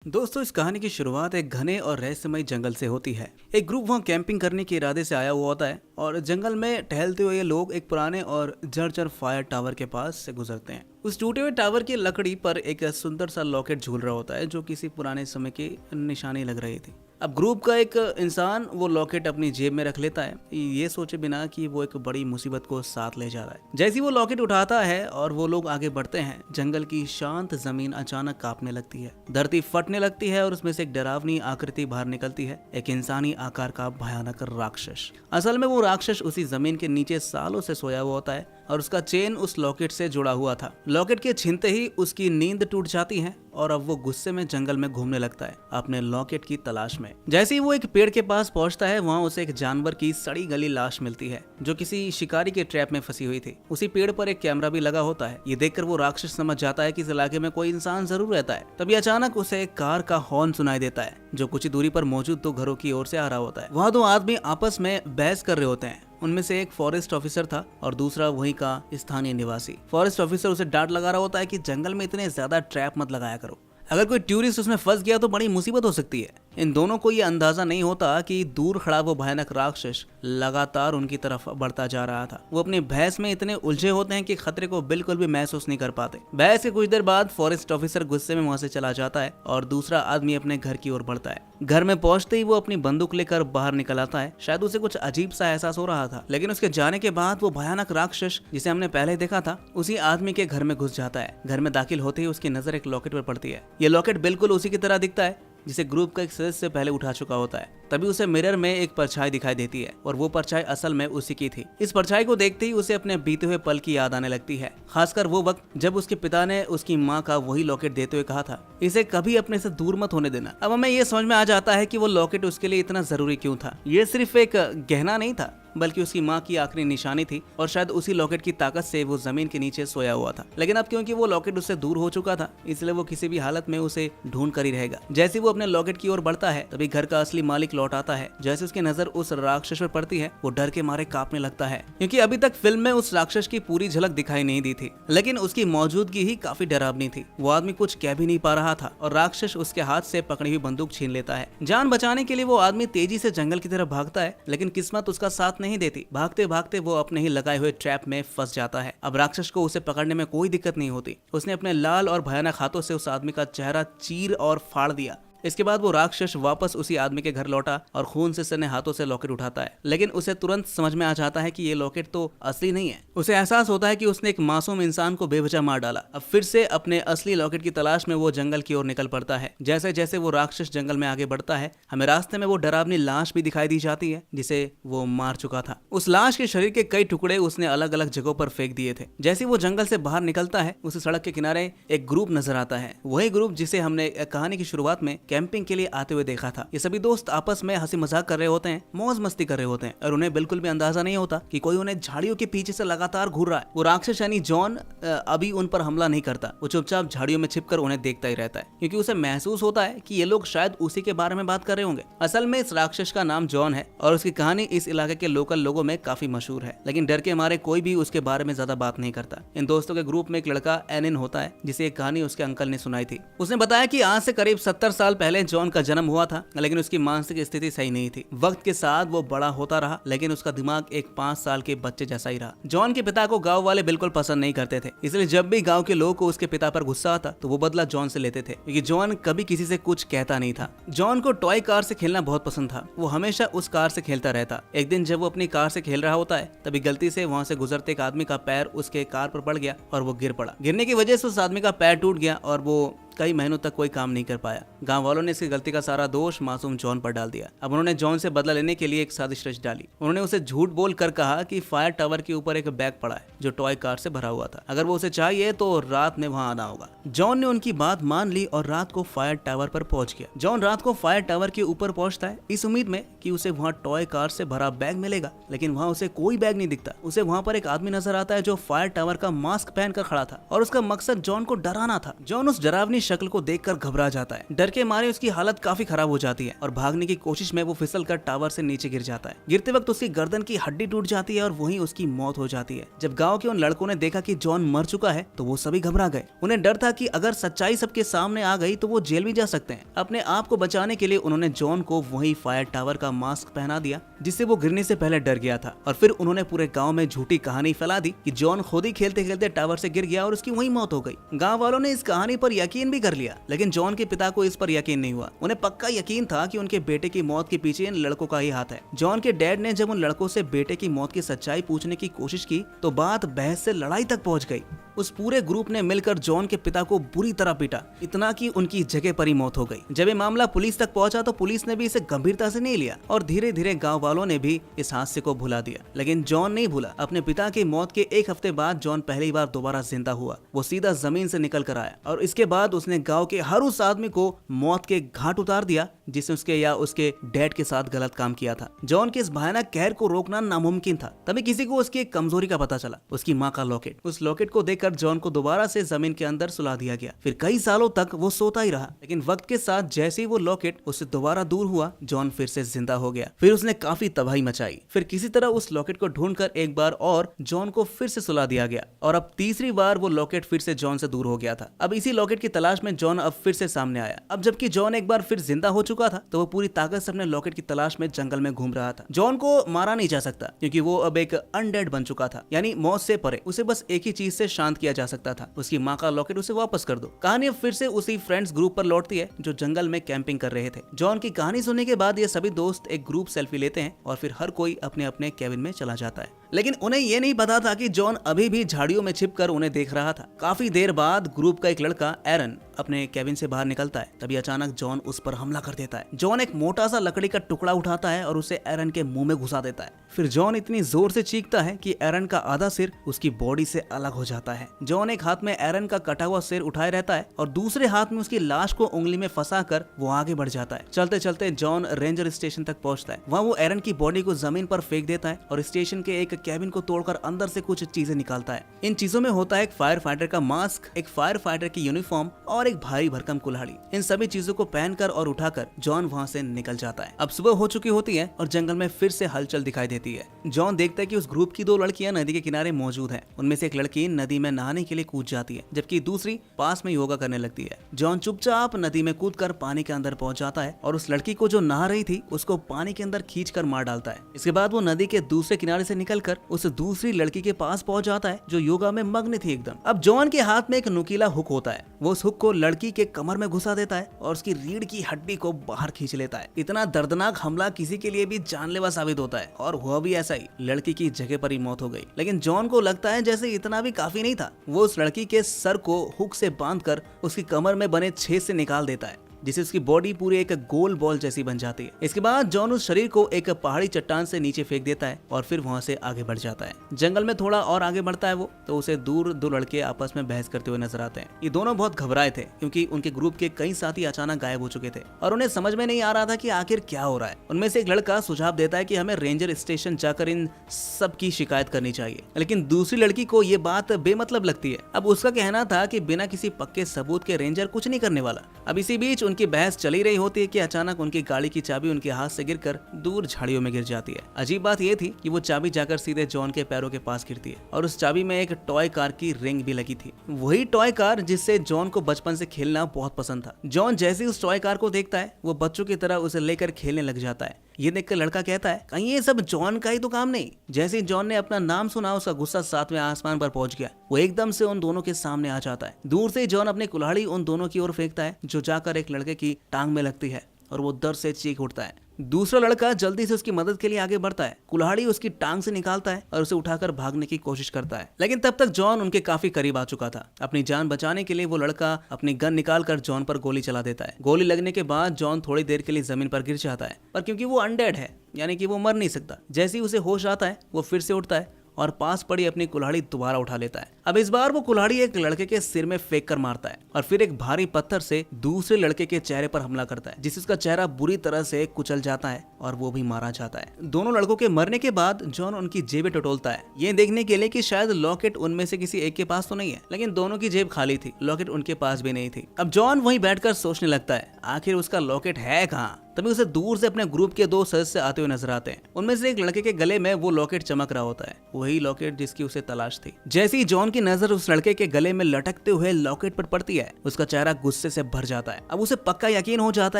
दोस्तों, इस कहानी की शुरुआत एक घने और रहस्यमय जंगल से होती है। एक ग्रुप वहां कैंपिंग करने के इरादे से आया हुआ होता है और जंगल में टहलते हुए ये लोग एक पुराने और जर्जर फायर टावर के पास से गुजरते हैं। उस टूटे हुए टावर की लकड़ी पर एक सुंदर सा लॉकेट झूल रहा होता है जो किसी पुराने समय की निशानी लग रही थी। अब ग्रुप का एक इंसान वो लॉकेट अपनी जेब में रख लेता है, ये सोचे बिना कि वो एक बड़ी मुसीबत को साथ ले जा रहा है। जैसे वो लॉकेट उठाता है और वो लोग आगे बढ़ते हैं, जंगल की शांत जमीन अचानक कांपने लगती है, धरती फटने लगती है और उसमें से एक डरावनी आकृति बाहर निकलती है, एक इंसानी आकार का भयानक राक्षस। असल में वो राक्षस उसी जमीन के नीचे सालों से सोया हुआ होता है और उसका चेन उस लॉकेट से जुड़ा हुआ था। लॉकेट के छीनते ही उसकी नींद टूट जाती है और अब वो गुस्से में जंगल में घूमने लगता है अपने लॉकेट की तलाश में। जैसे ही वो एक पेड़ के पास पहुंचता है, वहाँ उसे एक जानवर की सड़ी गली लाश मिलती है जो किसी शिकारी के ट्रैप में फंसी हुई थी। उसी पेड़ पर एक कैमरा भी लगा होता है। ये देखकर वो राक्षस समझ जाता है कि इस इलाके में कोई इंसान जरूर रहता है। तभी अचानक उसे एक कार का हॉर्न सुनाई देता है जो कुछ ही दूरी पर मौजूद दो घरों की ओर से आ रहा होता है। वहाँ दो आदमी आपस में बहस कर रहे होते हैं। उनमें से एक फॉरेस्ट ऑफिसर था और दूसरा वहीं का स्थानीय निवासी। फॉरेस्ट ऑफिसर उसे डांट लगा रहा होता है कि जंगल में इतने ज्यादा ट्रैप मत लगाया करो, अगर कोई टूरिस्ट उसमें फंस गया तो बड़ी मुसीबत हो सकती है। इन दोनों को ये अंदाजा नहीं होता कि दूर खड़ा वो भयानक राक्षस लगातार उनकी तरफ बढ़ता जा रहा था। वो अपनी बहस में इतने उलझे होते हैं कि खतरे को बिल्कुल भी महसूस नहीं कर पाते। बहस के कुछ देर बाद फॉरेस्ट ऑफिसर गुस्से में वहां से चला जाता है और दूसरा आदमी अपने घर की ओर बढ़ता है। घर में पहुंचते ही वो अपनी बंदूक लेकर बाहर निकल आता है। शायद उसे कुछ अजीब सा एहसास हो रहा था, लेकिन उसके जाने के बाद वो भयानक राक्षस जिसे हमने पहले देखा था उसी आदमी के घर में घुस जाता है। घर में दाखिल होते ही उसकी नजर एक लॉकेट पर पड़ती है। ये लॉकेट बिल्कुल उसी की तरह दिखता है जिसे ग्रुप का एक सदस्य पहले उठा चुका होता है। तभी उसे मिरर में एक परछाई दिखाई देती है और वो परछाई असल में उसी की थी। इस परछाई को देखते ही उसे अपने बीते हुए पल की याद आने लगती है, खासकर वो वक्त जब उसके पिता ने उसकी माँ का वही लॉकेट देते हुए कहा था, इसे कभी अपने से दूर मत होने देना। अब हमें ये समझ में आ जाता है कि वो लॉकेट उसके लिए इतना जरूरी क्यों था। ये सिर्फ एक गहना नहीं था बल्कि उसकी माँ की आखिरी निशानी थी और शायद उसी लॉकेट की ताकत से वो जमीन के नीचे सोया हुआ था। लेकिन अब क्योंकि वो लॉकेट उससे दूर हो चुका था, इसलिए वो किसी भी हालत में उसे ढूंढ कर ही रहेगा। जैसे वो अपने लॉकेट की ओर बढ़ता है, तभी घर का असली मालिक लौट आता है। जैसे उसकी नजर उस राक्षस पर पड़ती है, वो डर के मारे कांपने लगता है, क्योंकि अभी तक फिल्म में उस राक्षस की पूरी झलक दिखाई नहीं दी थी, लेकिन उसकी मौजूदगी ही काफी डरावनी थी। वो आदमी कुछ कह भी नहीं पा रहा था और राक्षस उसके हाथ से पकड़ी हुई बंदूक छीन लेता है। जान बचाने के लिए वो आदमी तेजी से जंगल की तरफ भागता है, लेकिन किस्मत उसका साथ नहीं देती। भागते भागते वो अपने ही लगाए हुए ट्रैप में फंस जाता है। अब राक्षस को उसे पकड़ने में कोई दिक्कत नहीं होती। उसने अपने लाल और भयानक हाथों से उस आदमी का चेहरा चीर और फाड़ दिया। इसके बाद वो राक्षस वापस उसी आदमी के घर लौटा और खून से सने हाथों से लॉकेट उठाता है, लेकिन उसे तुरंत समझ में आ जाता है कि ये लॉकेट तो असली नहीं है। उसे एहसास होता है कि उसने एक मासूम इंसान को बेवजह मार डाला। अब फिर से अपने असली लॉकेट की तलाश में वो जंगल की ओर निकल पड़ता है। जैसे जैसे वो राक्षस जंगल में आगे बढ़ता है, हमें रास्ते में वो डरावनी लाश भी दिखाई दी जाती है जिसे वो मार चुका था। उस लाश के शरीर के कई टुकड़े उसने अलग अलग जगहों पर फेंक दिए थे। जैसे वो जंगल से बाहर निकलता है, उस सड़क के किनारे एक ग्रुप नजर आता है, वही ग्रुप जिसे हमने कहानी की शुरुआत में कैंपिंग के लिए हुए देखा था। ये सभी दोस्त आपस में हंसी मजाक कर रहे होते हैं, मौज मस्ती कर रहे होते हैं और उन्हें बिल्कुल भी अंदाजा नहीं होता कि कोई उन्हें झाड़ियों के पीछे से लगातार घूर रहा है। वो राक्षस यानी जॉन अभी उन पर हमला नहीं करता। वो चुपचाप झाड़ियों में छिपकर उन्हें देखता ही रहता है, क्योंकि उसे महसूस होता है कि ये लोग शायद उसी के बारे में बात कर रहे होंगे। असल में इस राक्षस का नाम जॉन है और उसकी कहानी इस इलाके के लोकल लोगों में काफी मशहूर है, लेकिन डर के मारे कोई भी उसके बारे में ज्यादा बात नहीं करता। इन दोस्तों के ग्रुप में एक लड़का एनिन होता है जिसे एक कहानी उसके अंकल ने सुनाई थी। उसने बताया कि आज से करीब 70 साल पहले जॉन का जन्म हुआ था, लेकिन उसकी मानसिक स्थिति सही नहीं थी। वक्त के साथ वो बड़ा होता रहा, लेकिन उसका दिमाग एक 5 साल के बच्चे जैसा ही रहा। जॉन के पिता को गांव वाले बिल्कुल पसंद नहीं करते थे, इसलिए जब भी गांव के लोगों को उसके पिता पर गुस्सा आता तो वो बदला जॉन से लेते थे, क्योंकि जॉन कभी किसी से कुछ कहता नहीं था। जॉन को टॉय कार से खेलना बहुत पसंद था। वो हमेशा उस कार से खेलता रहता। एक दिन जब वो अपनी कार से खेल रहा होता है, तभी गलती से वहाँ से गुजरते एक आदमी का पैर उसके कार पर पड़ गया और वो गिर पड़ा। गिरने की वजह से उस आदमी का पैर टूट गया और वो कई महीनों तक कोई काम नहीं कर पाया। गांव वालों ने इसकी गलती का सारा दोष मासूम जॉन पर डाल दिया। अब उन्होंने जॉन से बदला लेने के लिए एक साजिश रच डाली। उन्होंने उसे झूठ बोल कर कहा कि फायर टावर के ऊपर एक बैग पड़ा है जो टॉय कार से भरा हुआ था, अगर वो उसे चाहिए तो रात में वहां आना होगा। जॉन ने उनकी बात मान ली और रात को फायर टावर पर पहुंच गया। जॉन रात को फायर टावर के ऊपर पहुंचता है इस उम्मीद में कि उसे वहाँ टॉय कार से भरा बैग मिलेगा, लेकिन वहाँ उसे कोई बैग नहीं दिखता। उसे वहाँ पर एक आदमी नजर आता है जो फायर टावर का मास्क पहन कर खड़ा था और उसका मकसद जॉन को डराना था। जॉन उस डरावनी शक्ल को देखकर घबरा जाता है। डर के मारे उसकी हालत काफी खराब हो जाती है और भागने की कोशिश में वो फिसल कर टावर से नीचे गिर जाता है। गिरते वक्त उसकी गर्दन की हड्डी टूट जाती है और वहीं उसकी मौत हो जाती है। जब गांव के उन लड़कों ने देखा कि जॉन मर चुका है तो वो सभी घबरा गए। उन्हें डर था कि अगर सच्चाई सबके सामने आ गई तो वो जेल भी जा सकते हैं। अपने आप को बचाने के लिए उन्होंने जॉन को वही फायर टावर का मास्क पहना दिया जिससे वो गिरने से पहले डर गया था, और फिर उन्होंने पूरे गांव में झूठी कहानी फैला दी कि जॉन खुद ही खेलते खेलते टावर से गिर गया और उसकी वहीं मौत हो गई। गांव वालों ने इस कहानी पर यकीन भी कर लिया, लेकिन जॉन के पिता को इस पर यकीन नहीं हुआ। उन्हें पक्का यकीन था कि उनके बेटे की मौत के पीछे इन लड़कों का ही हाथ है। जॉन के डैड ने जब उन लड़कों से बेटे की मौत की सच्चाई पूछने की कोशिश की तो बात बहस से लड़ाई तक पहुंच गई। उस पूरे ग्रुप ने मिलकर जॉन के पिता को बुरी तरह पीटा, इतना कि उनकी जगह पर ही मौत हो गई। जब ये मामला पुलिस तक पहुंचा तो पुलिस ने भी इसे गंभीरता से नहीं लिया और धीरे धीरे गांव वालों ने भी इस हादसे को भुला दिया। लेकिन जॉन नहीं भूला। अपने पिता की मौत के एक हफ्ते बाद जॉन पहली बार दोबारा जिंदा हुआ। वो सीधा जमीन से निकल कर आया और इसके बाद उसने गाँव के हर उस आदमी को मौत के घाट उतार दिया जिसने उसके या उसके डैड के साथ गलत काम किया था। जॉन के इस भयानक कहर को रोकना नामुमकिन था। तभी किसी को उसकी एक कमजोरी का पता चला, उसकी माँ का लॉकेट। उस लॉकेट को देखकर जॉन को दोबारा से जमीन के अंदर सुला दिया गया। फिर कई सालों तक वो सोता ही रहा, लेकिन वक्त के साथ जैसे ही वो लॉकेट उससे दोबारा दूर हुआ, जॉन फिर से जिंदा हो गया। फिर उसने काफी तबाही मचाई। फिर किसी तरह उस लॉकेट को ढूंढकर एक बार और जॉन को फिर से सुला दिया गया और अब तीसरी बार वो लॉकेट फिर से जॉन से दूर हो गया था। अब इसी लॉकेट की तलाश में जॉन अब फिर से सामने आया। अब जबकि जॉन एक बार फिर जिंदा हो चुका था तो वो पूरी ताकत से अपने लॉकेट की तलाश में जंगल में घूम रहा था। जॉन को मारा नहीं जा सकता क्योंकि वो अब एक अनडेड बन चुका था, यानी मौत से परे। उसे बस एक ही चीज से शांत किया जा सकता था, उसकी माँ का लॉकेट उसे वापस कर दो। कहानी अब फिर से उसी फ्रेंड्स ग्रुप पर लौटती है जो जंगल में कैंपिंग कर रहे थे। जॉन की कहानी सुनने के बाद ये सभी दोस्त एक ग्रुप सेल्फी लेते हैं और फिर हर कोई अपने अपने केबिन में चला जाता है। लेकिन उन्हें ये नहीं पता था कि जॉन अभी भी झाड़ियों में छिपकर उन्हें देख रहा था। काफी देर बाद ग्रुप का एक लड़का एरन अपने केबिन से बाहर निकलता है। तभी अचानक जॉन उस पर हमला कर देता है। जॉन एक मोटा सा लकड़ी का टुकड़ा उठाता है और उसे एरन के मुंह में घुसा देता है। फिर जॉन इतनी जोर से चीखता है कि एरन का आधा सिर उसकी बॉडी से अलग हो जाता है। जॉन एक हाथ में एरन का कटा हुआ सिर उठाए रहता है और दूसरे हाथ में उसकी लाश को उंगली में फंसाकर वो आगे बढ़ जाता है। चलते चलते जॉन रेंजर स्टेशन तक पहुंचता है। वहाँ वो एरन की बॉडी को जमीन पर फेंक देता है और स्टेशन के एक केबिन को तोड़कर अंदर से कुछ चीजें निकालता है। इन चीजों में होता है एक फायर फाइटर का मास्क, एक फायर फाइटर की यूनिफॉर्म और एक भारी भरकम कुल्हाड़ी। इन सभी चीजों को पहनकर और उठाकर जॉन वहाँ से निकल जाता है। अब सुबह हो चुकी होती है और जंगल में फिर से हलचल दिखाई देती है। जॉन देखता है कि उस ग्रुप की दो लड़कियां नदी के किनारे मौजूद हैं। उनमें से एक लड़की नदी में नहाने के लिए कूद जाती है जबकि दूसरी पास में योगा करने लगती है। जॉन चुपचाप नदी में कूदकर पानी के अंदर पहुंच जाता है और उस लड़की को जो नहा रही थी उसको पानी के अंदर खींचकर मार डालता है। इसके बाद वो नदी के दूसरे किनारे से निकलकर उस दूसरी लड़की के पास पहुंच जाता है जो योगा में मग्न थी एकदम। अब जॉन के हाथ में एक नुकीला हुक होता है। वो उस हुक को लड़की के कमर में घुसा देता है और उसकी रीढ़ की हड्डी को बाहर खींच लेता है। इतना दर्दनाक हमला किसी के लिए भी जानलेवा साबित होता है और हुआ भी ऐसा ही। लड़की की जगह पर ही मौत हो गई। लेकिन जॉन को लगता है जैसे इतना भी काफी नहीं था। वो उस लड़की के सर को हुक से बांधकर उसकी कमर में बने छेद से निकाल देता है जिससे उसकी बॉडी पूरी एक गोल बॉल जैसी बन जाती है। इसके बाद जॉन उस शरीर को एक पहाड़ी चट्टान से नीचे फेंक देता है और फिर वहां से आगे बढ़ जाता है। जंगल में थोड़ा और आगे बढ़ता है वो तो उसे दूर दो लड़के आपस में बहस करते हुए नजर आते हैं। ये दोनों बहुत घबराए थे क्योंकि उनके ग्रुप के कई साथी अचानक गायब हो चुके थे और उन्हें समझ में नहीं आ रहा था कि आखिर क्या हो रहा है। उनमें से एक लड़का सुझाव देता है कि हमें रेंजर स्टेशन जाकर इन सब की शिकायत करनी चाहिए, लेकिन दूसरी लड़की को ये बात बेमतलब लगती है। अब उसका कहना था कि बिना किसी पक्के सबूत के रेंजर कुछ नहीं करने वाला। अब इसी बीच उनकी बहस चली रही होती है कि अचानक उनकी गाड़ी की चाबी उनके हाथ से गिरकर दूर झाड़ियों में गिर जाती है। अजीब बात यह थी कि वो चाबी जाकर सीधे जॉन के पैरों के पास गिरती है और उस चाबी में एक टॉय कार की रिंग भी लगी थी। वही टॉय कार जिससे जॉन को बचपन से खेलना बहुत पसंद था। जॉन जैसे उस टॉय कार को देखता है वो बच्चों की तरह उसे लेकर खेलने लग जाता है। ये देखकर लड़का कहता है कहीं ये सब जॉन का ही तो काम नहीं। जैसे ही जॉन ने अपना नाम सुना उसका गुस्सा सातवें आसमान पर पहुंच गया। वो एकदम से उन दोनों के सामने आ जाता है। दूर से जॉन अपनी कुल्हाड़ी उन दोनों की ओर फेंकता है जो जाकर एक लड़के की टांग में लगती है और वो दर्द से चीख उठता है। दूसरा लड़का जल्दी से उसकी मदद के लिए आगे बढ़ता है, कुल्हाड़ी उसकी टांग से निकालता है और उसे उठाकर भागने की कोशिश करता है। लेकिन तब तक जॉन उनके काफी करीब आ चुका था। अपनी जान बचाने के लिए वो लड़का अपनी गन निकालकर जॉन पर गोली चला देता है। गोली लगने के बाद जॉन थोड़ी देर के लिए जमीन पर गिर जाता है, पर क्योंकि वो अनडेड है यानी कि वो मर नहीं सकता, जैसे ही उसे होश आता है वो फिर से उठता है और पास पड़ी अपनी कुल्हाड़ी दोबारा उठा लेता है। अब इस बार वो कुल्हाड़ी एक लड़के के सिर में फेंक कर मारता है और फिर एक भारी पत्थर से दूसरे लड़के के चेहरे पर हमला करता है, जिससे उसका चेहरा बुरी तरह से कुचल जाता है और वो भी मारा जाता है। दोनों लड़कों के मरने के बाद जॉन उनकी जेबें टटोलता है, ये देखने के लिए कि शायद लॉकेट उनमें से किसी एक के पास तो नहीं है, लेकिन दोनों की जेब खाली थी, लॉकेट उनके पास भी नहीं थी। अब जॉन वहीं बैठकर सोचने लगता है आखिर उसका लॉकेट है कहाँ। तभी उसे दूर से अपने ग्रुप के 2 सदस्य आते हुए नजर आते हैं। उनमें से एक लड़के के गले में वो लॉकेट चमक रहा होता है, वही लॉकेट जिसकी उसे तलाश थी। जैसे ही जॉन की नजर उस लड़के के गले में लटकते हुए लॉकेट पर पड़ती है, उसका चेहरा गुस्से से भर जाता है। अब उसे पक्का यकीन हो जाता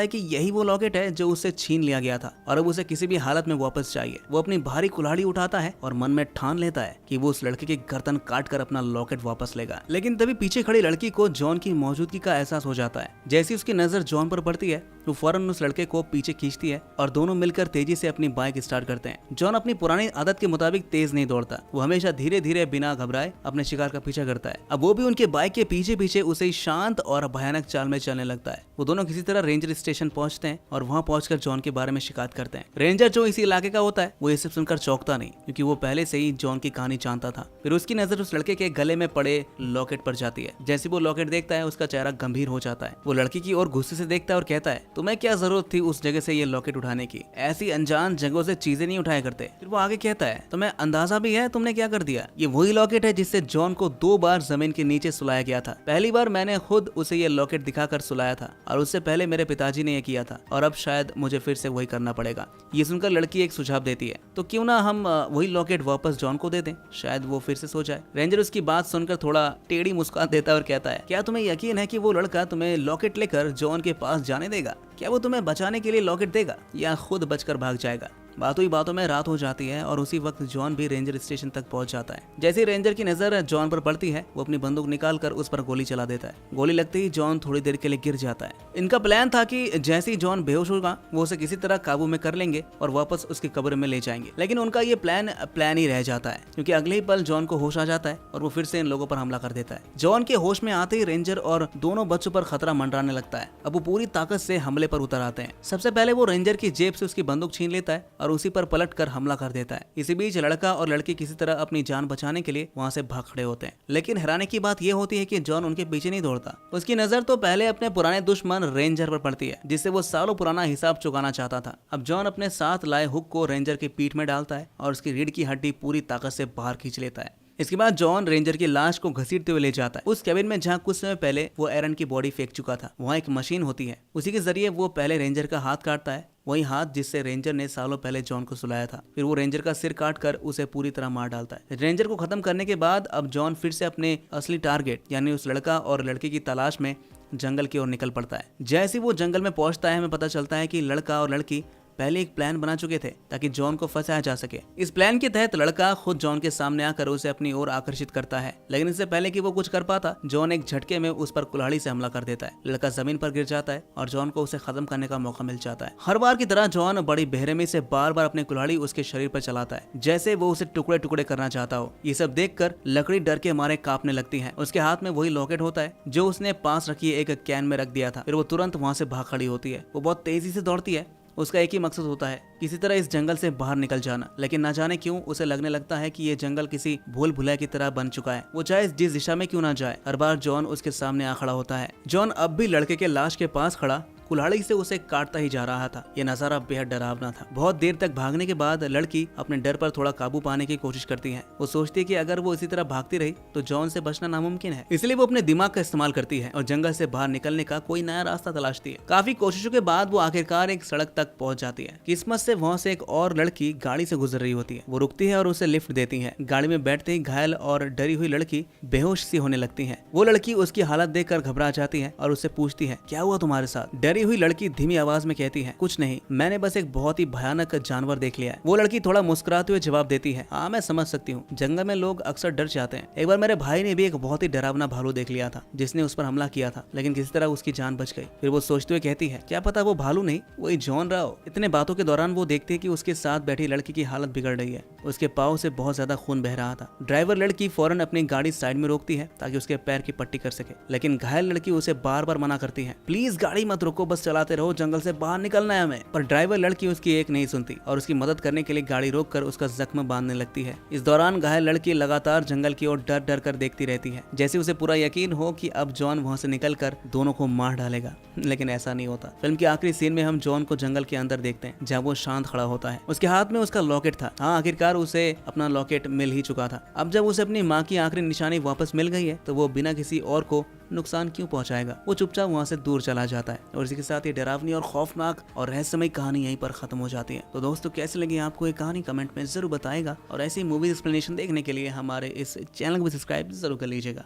है कि यही वो लॉकेट है जो उससे छीन लिया गया था और अब उसे किसी भी हालत में वापस चाहिए। वो अपनी भारी कुल्हाड़ी उठाता है और मन में ठान लेता है कि वो उस लड़के की गर्दन काट कर अपना लॉकेट वापस लेगा। लेकिन तभी पीछे खड़ी लड़की को जॉन की मौजूदगी का एहसास हो जाता है। जैसी उसकी नजर जॉन पर पड़ती है, वो फौरन उस लड़के को पीछे खींचती है और दोनों मिलकर तेजी से अपनी बाइक स्टार्ट करते हैं। जॉन अपनी पुरानी आदत के मुताबिक तेज नहीं दौड़ता, वो हमेशा धीरे धीरे बिना घबराए अपने शिकार का पीछा करता है। अब वो भी उनके बाइक के पीछे पीछे उसे शांत और भयानक चाल में चलने लगता है। वो दोनों किसी तरह रेंजर स्टेशन पहुंचते हैं और वहां पहुंचकर जॉन के बारे में शिकायत करते हैं। रेंजर जो इसी इलाके का होता है वो ये सब सुनकर चौंकता नहीं, क्योंकि वो पहले से ही जॉन की कहानी जानता था। फिर उसकी नजर उस लड़के के गले में पड़े लॉकेट पर जाती है। जैसे वो लॉकेट देखता है, उसका चेहरा गंभीर हो जाता है। वो लड़की की ओर गुस्से से देखता है और कहता है, तुम्हें क्या जरूरत थी उस जगह से ये लॉकेट उठाने की, ऐसी अनजान जगहों से चीजें नहीं उठाया करते। फिर वो आगे कहता है, तुम्हें अंदाजा भी है तुमने क्या कर दिया। ये वही लॉकेट है जिससे जॉन को 2 बार जमीन के नीचे सुलाया गया था। पहली बार मैंने खुद उसे ये लॉकेट दिखाकर सुलाया था और उससे पहले मेरे पिताजी ने यह किया था और अब शायद मुझे फिर से वही करना पड़ेगा। ये सुनकर लड़की एक सुझाव देती है, तो क्यों ना हम वही लॉकेट वापस जॉन को दे दें, शायद वो फिर से सो जाए। रेंजर उसकी बात सुनकर थोड़ा टेढ़ी मुस्कान देता है और कहता है, क्या तुम्हें यकीन है कि वो लड़का तुम्हें लॉकेट लेकर जॉन के पास जाने देगा? क्या वो तुम्हें बचाने के लिए लॉकेट देगा या खुद बचकर भाग जाएगा? बातों ही बातों में रात हो जाती है और उसी वक्त जॉन भी रेंजर स्टेशन तक पहुंच जाता है। जैसे ही रेंजर की नजर जॉन पर पड़ती है, वो अपनी बंदूक निकालकर उस पर गोली चला देता है। गोली लगते ही जॉन थोड़ी देर के लिए गिर जाता है। इनका प्लान था कि जैसे ही जॉन बेहोश होगा, वो उसे किसी तरह काबू में कर लेंगे और वापस उसकी कब्र में ले जाएंगे। लेकिन उनका ये प्लान ही रह जाता है, क्योंकि अगले ही पल जॉन को होश आ जाता है और वो फिर से इन लोगों पर हमला कर देता है। जॉन के होश में आते ही रेंजर और दोनों बच्चों पर खतरा मंडराने लगता है। अब वो पूरी ताकत से हमले पर उतर आते हैं। सबसे पहले वो रेंजर की जेब से उसकी बंदूक छीन लेता है और उसी पर पलट कर हमला कर देता है। इसी बीच लड़का और लड़की किसी तरह अपनी जान बचाने के लिए वहां से भाग खड़े होते हैं। लेकिन हैरानी की बात यह होती है कि जॉन उनके पीछे नहीं दौड़ता। उसकी नजर तो पहले अपने पुराने दुश्मन रेंजर पर पड़ती है, जिससे वो सालों पुराना हिसाब चुकाना चाहता था। अब जॉन अपने साथ लाए हुक को रेंजर की पीठ में डालता है और उसकी रीढ़ की हड्डी पूरी ताकत से बाहर खींच लेता है। इसके बाद जॉन रेंजर की लाश को घसीटते हुए ले जाता है उस केबिन में जहाँ कुछ समय पहले वो एरन की बॉडी फेंक चुका था। वहाँ एक मशीन होती है, उसी के जरिए वो पहले रेंजर का हाथ काटता है, वही हाथ जिससे रेंजर ने सालों पहले जॉन को सुलाया था। फिर वो रेंजर का सिर काट कर उसे पूरी तरह मार डालता है। रेंजर को खत्म करने के बाद अब जॉन फिर से अपने असली टारगेट यानी उस लड़का और लड़के की तलाश में जंगल की ओर निकल पड़ता है। जैसे वो जंगल में पहुंचता है, हमें पता चलता है कि लड़का और लड़की पहले एक प्लान बना चुके थे ताकि जॉन को फंसाया जा सके। इस प्लान के तहत लड़का खुद जॉन के सामने आकर उसे अपनी ओर आकर्षित करता है, लेकिन इससे पहले कि वो कुछ कर पाता, जॉन एक झटके में उस पर कुल्हाड़ी से हमला कर देता है। लड़का जमीन पर गिर जाता है और जॉन को उसे खत्म करने का मौका मिल जाता है। हर बार की तरह जॉन बड़ी बेरहमी से बार बार अपनी कुल्हाड़ी उसके शरीर पर चलाता है, जैसे वो उसे टुकड़े टुकड़े करना चाहता हो। ये सब देखकर लकड़ी डर के मारे कांपने लगती है। उसके हाथ में वही लॉकेट होता है जो उसने पास रखी एक कैन में रख दिया था। फिर वो तुरंत वहां से भाग खड़ी होती है। वो बहुत तेजी से दौड़ती है। उसका एक ही मकसद होता है, किसी तरह इस जंगल से बाहर निकल जाना। लेकिन ना जाने क्यों उसे लगने लगता है कि ये जंगल किसी भूल भुलैया की तरह बन चुका है। वो चाहे जिस दिशा में क्यों ना जाए, हर बार जॉन उसके सामने आ खड़ा होता है। जॉन अब भी लड़के के लाश के पास खड़ा कुल्हाड़ी से उसे काटता ही जा रहा था। यह नजारा बेहद डरावना था। बहुत देर तक भागने के बाद लड़की अपने डर पर थोड़ा काबू पाने की कोशिश करती है। वो सोचती है कि अगर वो इसी तरह भागती रही तो जॉन से बचना नामुमकिन है, इसलिए वो अपने दिमाग का इस्तेमाल करती है और जंगल से बाहर निकलने का कोई नया रास्ता तलाशती है। काफी कोशिशों के बाद वो आखिरकार एक सड़क तक पहुंच जाती है। किस्मत से वहाँ से एक और लड़की गाड़ी से गुजर रही होती है। वो रुकती है और उसे लिफ्ट देती है। गाड़ी में बैठते ही घायल और डरी हुई लड़की बेहोश सी होने लगती है। वो लड़की उसकी हालत देखकर घबरा जाती है और उससे पूछती है, क्या हुआ तुम्हारे साथ? डरी हुई लड़की धीमी आवाज में कहती है, कुछ नहीं, मैंने बस एक बहुत ही भयानक जानवर देख लिया है। वो लड़की थोड़ा मुस्कुराते हुए जवाब देती है, हाँ मैं समझ सकती हूँ, जंगल में लोग अक्सर डर जाते हैं। एक बार मेरे भाई ने भी एक बहुत ही डरावना भालू देख लिया था जिसने उस पर हमला किया था, लेकिन किसी तरह उसकी जान बच गई। फिर वो सोचते हुए कहती है, क्या पता वो भालू नहीं, वही जॉन रहा हो। इतने बातों के दौरान वो देखती है कि उसके साथ बैठी लड़की की हालत बिगड़ रही है। उसके पाँव से बहुत ज्यादा खून बह रहा था। ड्राइवर लड़की फौरन अपनी गाड़ी साइड में रोकती है ताकि उसके पैर की पट्टी कर सके, लेकिन घायल लड़की उसे बार बार मना करती है, प्लीज गाड़ी मत रोको, बस चलाते रहो, जंगल से बाहर निकलना है हमें। पर ड्राइवर लड़की उसकी एक नहीं सुनती और उसकी मदद करने के लिए गाड़ी रोककर उसका जख्म बांधने लगती है। इस दौरान घायल लड़की लगातार जंगल की ओर डर डर कर देखती रहती है, जैसे उसे पूरा यकीन हो कि अब जॉन वहां से निकलकर दोनों को मार डालेगा। लेकिन ऐसा नहीं होता। फिल्म के आखिरी सीन में हम जॉन को जंगल के अंदर देखते हैं, जहाँ वो शांत खड़ा होता है। उसके हाथ में उसका लॉकेट था। हाँ, आखिरकार उसे अपना लॉकेट मिल ही चुका था। अब जब उसे अपनी माँ की आखिरी निशानी वापस मिल गई है तो वो बिना किसी और को नुकसान क्यों पहुंचाएगा। वो चुपचाप वहां से दूर चला जाता है। और इसी के साथ ये डरावनी और खौफनाक और रहस्यमय कहानी यहीं पर खत्म हो जाती है। तो दोस्तों, कैसी लगी आपको ये कहानी कमेंट में जरूर बताएगा और ऐसी मूवी एक्सप्लेनेशन देखने के लिए हमारे इस चैनल को भी सब्सक्राइब जरूर कर लीजिएगा।